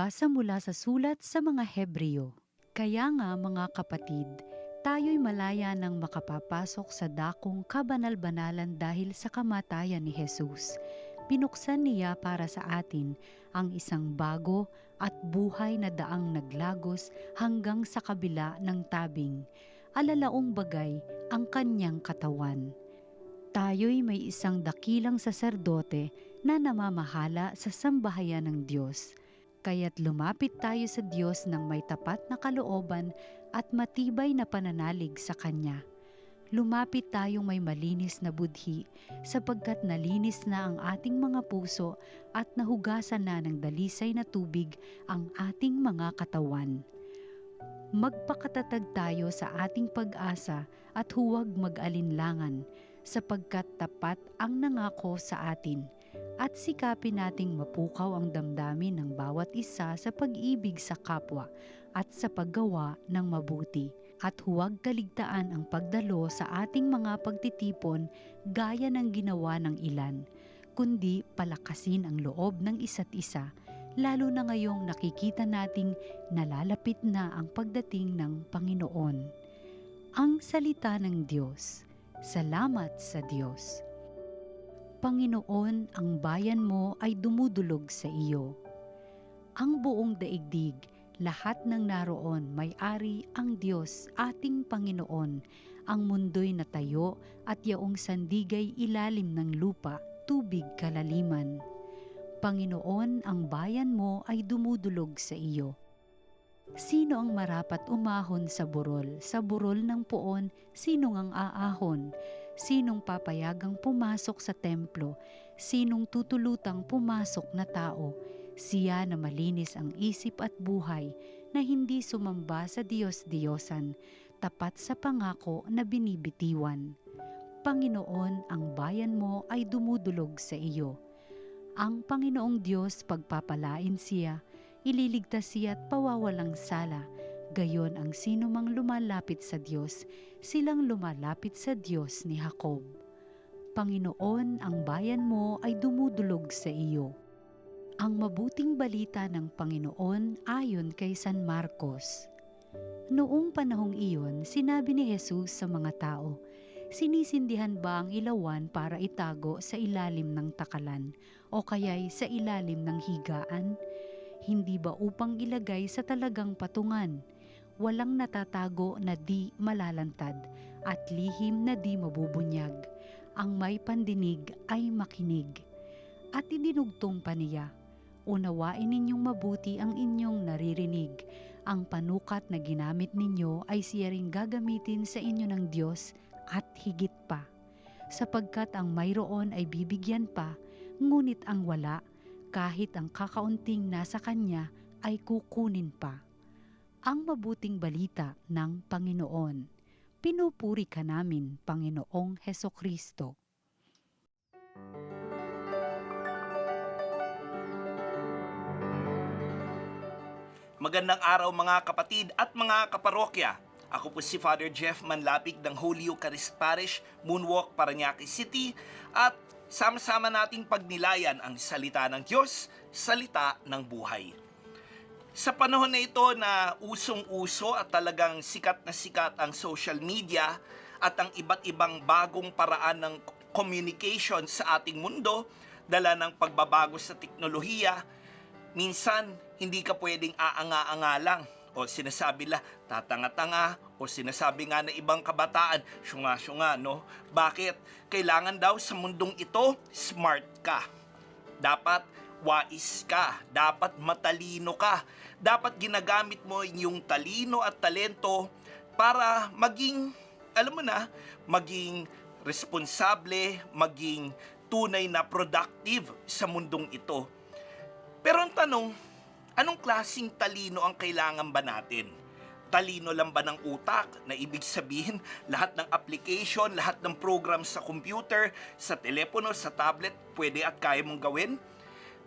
Pagbasa mula sa sulat sa mga Hebreo. Kaya nga mga kapatid, tayo'y malaya nang makapapasok sa dakong kabanal-banalan dahil sa kamatayan ni Jesus. Pinuksan niya para sa atin ang isang bago at buhay na daang naglagos hanggang sa kabila ng tabing. Alalaong bagay ang kanyang katawan. Tayo'y may isang dakilang saserdote na namamahala sa sambahayan ng Diyos. Kaya't lumapit tayo sa Diyos ng may tapat na kalooban at matibay na pananalig sa Kanya. Lumapit tayong may malinis na budhi sapagkat nalinis na ang ating mga puso at nahugasan na ng dalisay na tubig ang ating mga katawan. Magpakatatag tayo sa ating pag-asa at huwag mag-alinlangan sapagkat tapat ang nangako sa atin at sikapin nating mapukaw ang damdamin ng bawat isa sa pag-ibig sa kapwa at sa paggawa ng mabuti. At huwag kaligtaan ang pagdalo sa ating mga pagtitipon gaya ng ginawa ng ilan, kundi palakasin ang loob ng isa't isa, lalo na ngayong nakikita nating nalalapit na ang pagdating ng Panginoon. Ang salita ng Diyos. Salamat sa Diyos. Panginoon, ang bayan mo ay dumudulog sa iyo. Ang buong daigdig, lahat ng naroon, may-ari ang Diyos, ating Panginoon. Ang mundo'y natayo at yaong sandigay ilalim ng lupa, tubig kalaliman. Panginoon, ang bayan mo ay dumudulog sa iyo. Sino ang marapat umahon sa burol ng puon, sinong ang aahon? Sinong papayagang pumasok sa templo? Sinong tutulutang pumasok na tao? Siya na malinis ang isip at buhay, na hindi sumamba sa Diyos-Diyosan, tapat sa pangako na binibitiwan. Panginoon, ang bayan mo ay dumudulog sa iyo. Ang Panginoong Diyos pagpapalain siya, ililigtas siya at pawawalang sala. Gayon ang sino mang lumalapit sa Diyos, silang lumalapit sa Diyos ni Jacob. Panginoon, ang bayan mo ay dumudulog sa iyo. Ang mabuting balita ng Panginoon ayon kay San Marcos. Noong panahong iyon, sinabi ni Jesus sa mga tao, "Sinisindihan ba ang ilawan para itago sa ilalim ng takalan o kaya'y sa ilalim ng higaan? Hindi ba upang ilagay sa talagang patungan? Walang natatago na di malalantad at lihim na di mabubunyag. Ang may pandinig ay makinig." At idinugtong pa niya, "Unawain ninyong mabuti ang inyong naririnig. Ang panukat na ginamit ninyo ay siya ring gagamitin sa inyo ng Diyos at higit pa. Sapagkat ang mayroon ay bibigyan pa, ngunit ang wala, kahit ang kakaunting nasa kanya ay kukunin pa." Ang mabuting balita ng Panginoon. Pinupuri ka namin, Panginoong Hesukristo. Magandang araw mga kapatid at mga kaparokya. Ako po si Father Jeff Manlapig ng Holy Eucharist Parish, Moonwalk, Parañaque City, at sama-sama nating pagnilayan ang salita ng Diyos, salita ng buhay. Sa panahon na ito na usong-uso at talagang sikat na sikat ang social media at ang iba't ibang bagong paraan ng communication sa ating mundo, dala ng pagbabago sa teknolohiya, minsan hindi ka pwedeng aanga-anga lang o sinasabi la tatanga-tanga o sinasabi nga na ibang kabataan, syunga-syunga, no? Bakit? Kailangan daw sa mundong ito, smart ka. Dapat wais ka, dapat matalino ka, dapat ginagamit mo yung talino at talento para maging, alam mo na, maging responsable, maging tunay na productive sa mundong ito. Pero ang tanong, anong klaseng talino ang kailangan ba natin? Talino lang ba ng utak? Na ibig sabihin, lahat ng application, lahat ng program sa computer, sa telepono, sa tablet, pwede at kaya mong gawin?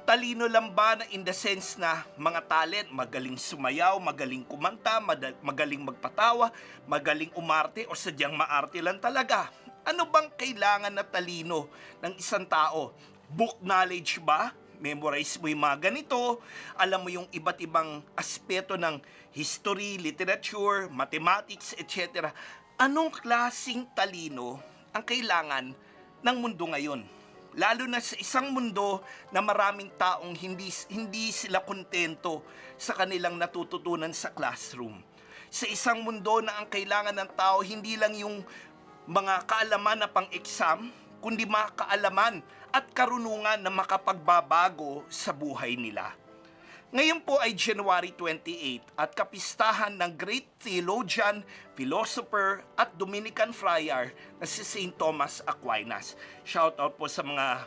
Talino lang ba na in the sense na mga talent, magaling sumayaw, magaling kumanta, magaling magpatawa, magaling umarte o sadyang maarte lang talaga? Ano bang kailangan na talino ng isang tao? Book knowledge ba? memorize mo yung mga ganito, alam mo yung iba't ibang aspeto ng history, literature, mathematics, etc. Anong klaseng talino ang kailangan ng mundo ngayon? Lalo na sa isang mundo na maraming taong hindi sila kontento sa kanilang natututunan sa classroom. Sa isang mundo na ang kailangan ng tao hindi lang yung mga kaalaman na pang-exam, kundi mga kaalaman at karunungan na makapagbabago sa buhay nila. Ngayon po ay January 28 at kapistahan ng great theologian, philosopher at Dominican friar na si St. Thomas Aquinas. Shout out po sa mga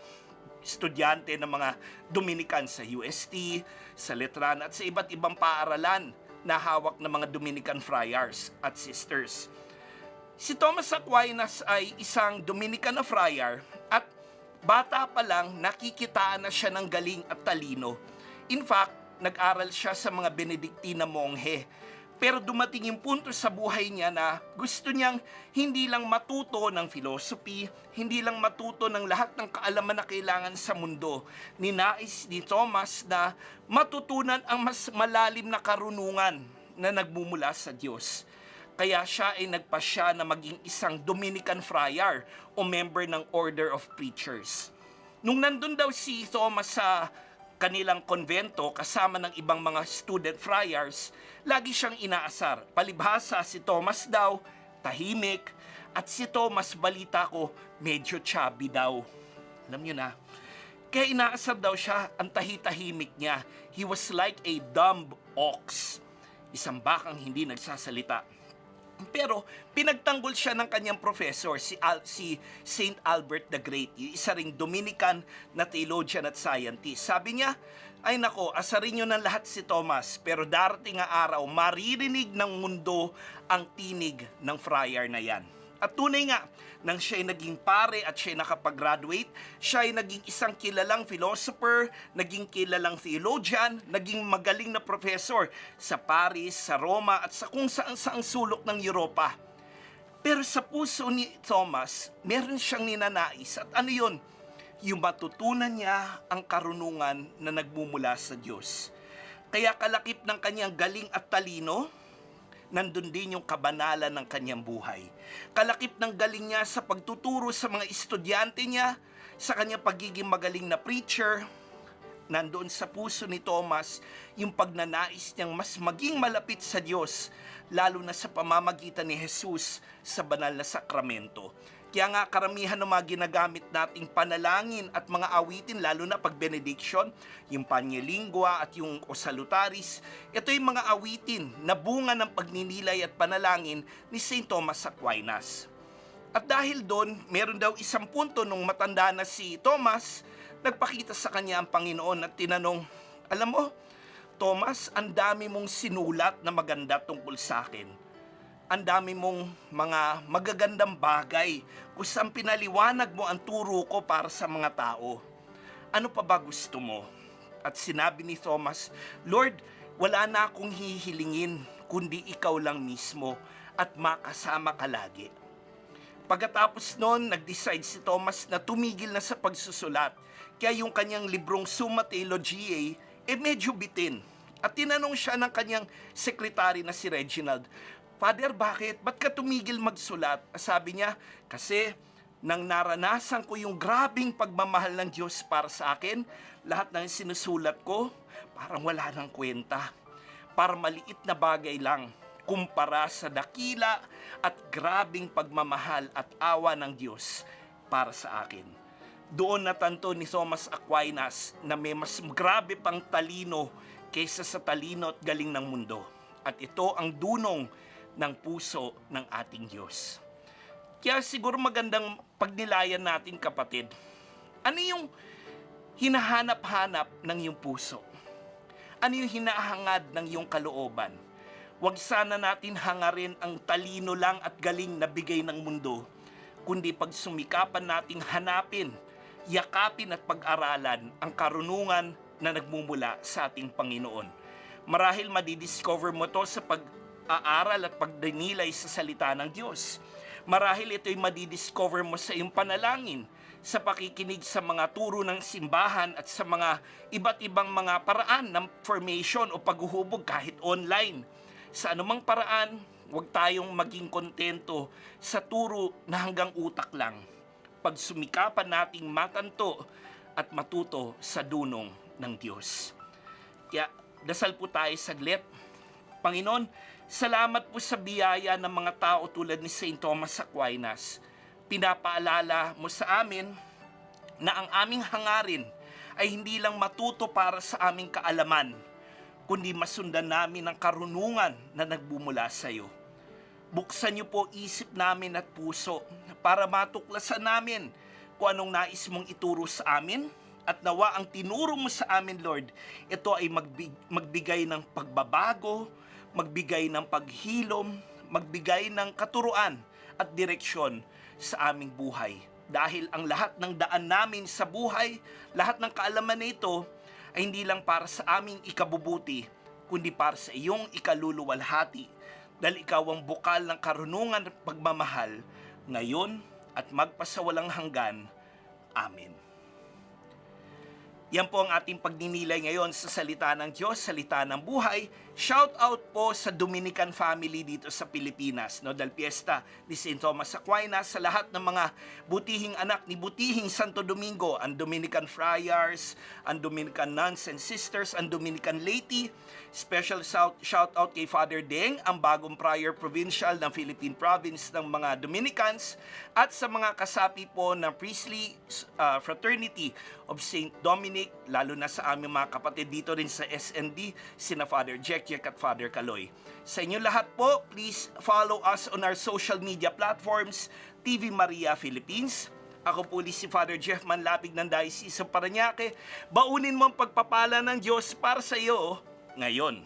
estudyante ng mga Dominican sa UST, sa Letran at sa iba't ibang paaralan na hawak ng mga Dominican friars at sisters. Si Thomas Aquinas ay isang Dominican na friar at bata pa lang nakikitaan na siya ng galing at talino. In fact, nag-aral siya sa mga Benedictina monghe. Pero dumating yung punto sa buhay niya na gusto niyang hindi lang matuto ng philosophy, hindi lang matuto ng lahat ng kaalaman na kailangan sa mundo. Ninais ni Thomas na matutunan ang mas malalim na karunungan na nagmumula sa Diyos. Kaya siya ay nagpasya na maging isang Dominican friar o member ng Order of Preachers. Nung nandun daw si Thomas sa kanilang konvento kasama ng ibang mga student friars, lagi siyang inaasar. Palibhasa si Thomas daw, tahimik, at si Thomas, balita ko, medyo chubby daw. Alam niyo na. Kaya inaasar daw siya, ang tahi-tahimik niya. He was like a dumb ox. Isang bakang hindi nagsasalita. Pero pinagtanggol siya ng kanyang professor, si St. Albert the Great, yung isa ring Dominican na theologian at scientist. Sabi niya, ay nako, asarin nyo ng lahat si Thomas, pero darating nga araw, maririnig ng mundo ang tinig ng friar na yan. At tunay nga, nang siya ay naging pare at siya ay nakapag-graduate, siya ay naging isang kilalang philosopher, naging kilalang theologian, naging magaling na professor sa Paris, sa Roma at sa kung saan-saang sulok ng Europa. Pero sa puso ni Thomas, meron siyang ninanais. At ano yun? Yung matutunan niya ang karunungan na nagmumula sa Diyos. Kaya kalakip ng kanyang galing at talino, nandun din yung kabanalan ng kanyang buhay. Kalakip ng galing niya sa pagtuturo sa mga estudyante niya, sa kanyang pagiging magaling na preacher, nandoon sa puso ni Thomas yung pagnanais niyang mas maging malapit sa Diyos, lalo na sa pamamagitan ni Jesus sa banal na sakramento. Kaya nga karamihan ng mga ginagamit nating panalangin at mga awitin, lalo na pag benediction, yung Panyelingua at yung O Salutaris, ito yung mga awitin na bunga ng pagninilay at panalangin ni St. Thomas Aquinas. At dahil doon, meron daw isang punto nung matanda na si Thomas, nagpakita sa kanya ang Panginoon at tinanong, alam mo, Thomas, ang dami mong sinulat na maganda tungkol sa akin. Ang dami mong mga magagandang bagay kung saan pinaliwanag mo ang turo ko para sa mga tao. Ano pa ba gusto mo? At sinabi ni Thomas, Lord, wala na akong hihilingin kundi ikaw lang mismo at makasama ka lagi. Pagkatapos noon, nag-decide si Thomas na tumigil na sa pagsusulat. Kaya yung kanyang librong Summa Theologiae, medyo bitin. At tinanong siya ng kanyang sekretary na si Reginald, Father, bakit? Ba't ka tumigil magsulat? Sabi niya, kasi nang naranasan ko yung grabing pagmamahal ng Diyos para sa akin, lahat ng sinusulat ko, parang wala nang kwenta. Parang maliit na bagay lang kumpara sa dakila at grabing pagmamahal at awa ng Diyos para sa akin. Doon natanto ni Thomas Aquinas na may mas grabe pang talino kaysa sa talino at galing ng mundo. At ito ang dunong ng puso ng ating Diyos. Kaya siguro magandang pagnilayan natin, kapatid. Ano yung hinahanap-hanap ng iyong puso? Ano yung hinahangad ng iyong kalooban? Huwag sana natin hangarin ang talino lang at galing na bigay ng mundo, kundi pagsumikapan nating hanapin, yakapin at pag-aralan ang karunungan na nagmumula sa ating Panginoon. Marahil madidiscover mo to sa pag-aaral at pagdinilay sa salita ng Diyos. Marahil ito'y madidiscover mo sa iyong panalangin, sa pakikinig sa mga turo ng simbahan at sa mga iba't ibang mga paraan ng formation o paghuhubog kahit online. Sa anumang paraan, huwag tayong maging kontento sa turo na hanggang utak lang. Pagsumikapan nating matanto at matuto sa dunong ng Diyos. Kaya dasal po tayo saglit. Panginoon, salamat po sa biyaya ng mga tao tulad ni St. Thomas Aquinas. Pinapaalala mo sa amin na ang aming hangarin ay hindi lang matuto para sa aming kaalaman, kundi masundan namin ang karunungan na nagbumula sa iyo. Buksan niyo po isip namin at puso para matuklasan namin kung anong nais mong ituro sa amin, at nawa ang tinuro mo sa amin, Lord, ito ay magbigay ng pagbabago, magbigay ng paghilom, magbigay ng katuruan at direksyon sa aming buhay. Dahil ang lahat ng daan namin sa buhay, lahat ng kaalaman na ito ay hindi lang para sa aming ikabubuti, kundi para sa iyong ikaluluwalhati. Dahil ikaw ang bukal ng karunungan at pagmamahal, ngayon at magpasawalang hanggan. Amen. Yan po ang ating pagninilay ngayon sa salita ng Diyos, salita ng buhay. Shout out po sa Dominican family dito sa Pilipinas, no? Dahil piyesta ni St. Thomas Aquinas, sa lahat ng mga butihing anak ni Butihing Santo Domingo, ang Dominican Friars, ang Dominican Nuns and Sisters, ang Dominican Laity. Special shout out kay Father Deng, ang bagong Prior Provincial ng Philippine Province ng mga Dominicans, at sa mga kasapi po ng Priestly Fraternity of St. Dominic, lalo na sa aming mga kapatid dito rin sa SND, sina Father Jack at Father Kaloy. Sa inyo lahat po, please follow us on our social media platforms, TV Maria Philippines. Ako po si Father Jeff Manlapig ng Diocese of Parañaque. Baunin mo ang pagpapala ng Diyos para sa iyo ngayon.